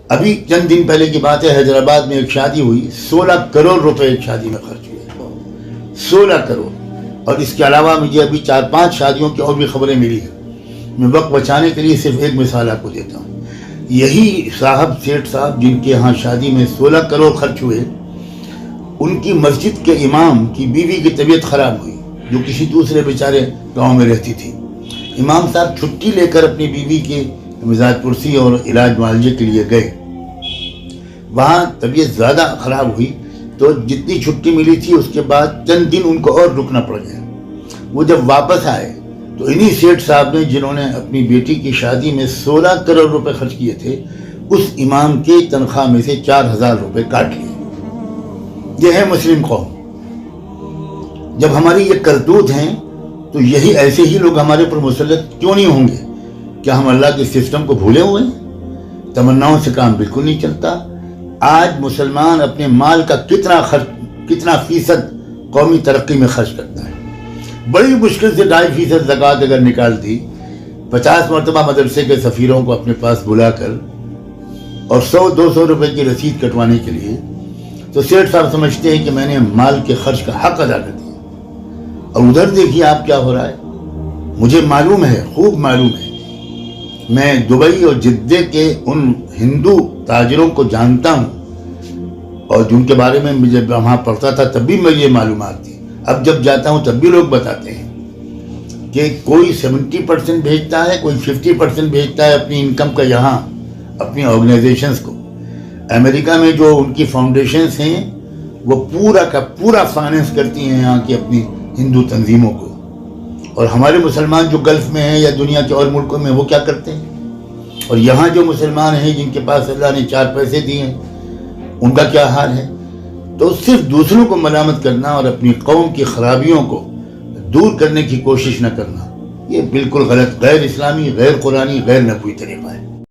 ابھی چند دن پہلے کی بات ہے، حیدرآباد میں ایک شادی ہوئی، 16 کروڑ روپے ایک شادی میں خرچ ہوئے، 16 کروڑ. اور اس کے علاوہ مجھے ابھی 4-5 شادیوں کی اور بھی خبریں ملی ہیں. میں وقت بچانے کے لیے صرف ایک مثال آپ کو دیتا ہوں. یہی صاحب، سیٹھ صاحب، جن کے ہاں شادی میں 16 کروڑ خرچ ہوئے، ان کی مسجد کے امام کی بیوی کی طبیعت خراب ہوئی، جو کسی دوسرے بیچارے گاؤں میں رہتی تھی. امام صاحب چھٹی لے کر اپنی بیوی کے مزاج پرسی اور علاج معالجے کے لیے گئے. وہاں طبیعت زیادہ خراب ہوئی تو جتنی چھٹی ملی تھی اس کے بعد چند دن ان کو اور رکنا پڑ گیا. وہ جب واپس آئے تو انہی سیٹھ صاحب نے، جنہوں نے اپنی بیٹی کی شادی میں 16 کروڑ روپے خرچ کیے تھے، اس امام کی تنخواہ میں سے 4,000 روپے کاٹ لیے. یہ ہے مسلم قوم. جب ہماری یہ کرتوت ہیں تو یہی ایسے ہی لوگ ہمارے اوپر مسلط کیوں نہیں ہوں گے؟ کیا ہم اللہ کے سسٹم کو بھولے ہوئے ہیں؟ تمناؤں سے کام بالکل نہیں چلتا. آج مسلمان اپنے مال کا کتنا فیصد قومی ترقی میں خرچ کرتا ہے؟ بڑی مشکل سے 2.5% زکوٰۃ اگر نکالتی، 50 مرتبہ مدرسے کے سفیروں کو اپنے پاس بلا کر اور 100-200 روپے کی رسید کٹوانے کے لیے، تو سیٹھ صاحب سمجھتے ہیں کہ میں نے مال کے خرچ کا حق ادا کر دیا. اور ادھر دیکھیے آپ کیا ہو رہا ہے. مجھے معلوم ہے، خوب معلوم ہے. میں دبئی اور جدہ کے ان ہندو تاجروں کو جانتا ہوں، اور جن کے بارے میں مجھے وہاں پڑھتا تھا تب بھی مجھے معلومات تھی. اب جب جاتا ہوں تب بھی لوگ بتاتے ہیں کہ کوئی 70% بھیجتا ہے، کوئی 50% بھیجتا ہے اپنی انکم کا یہاں اپنی آرگنائزیشنز کو. امریکہ میں جو ان کی فاؤنڈیشنز ہیں وہ پورا کا پورا فائننس کرتی ہیں یہاں کی اپنی ہندو تنظیموں کو. اور ہمارے مسلمان جو گلف میں ہیں یا دنیا کے اور ملکوں میں، وہ کیا کرتے ہیں؟ اور یہاں جو مسلمان ہیں جن کے پاس اللہ نے 4 پیسے دیے ہیں، ان کا کیا حال ہے؟ تو صرف دوسروں کو ملامت کرنا اور اپنی قوم کی خرابیوں کو دور کرنے کی کوشش نہ کرنا، یہ بالکل غلط، غیر اسلامی، غیر قرآنی، غیر نبوی طریقہ ہے.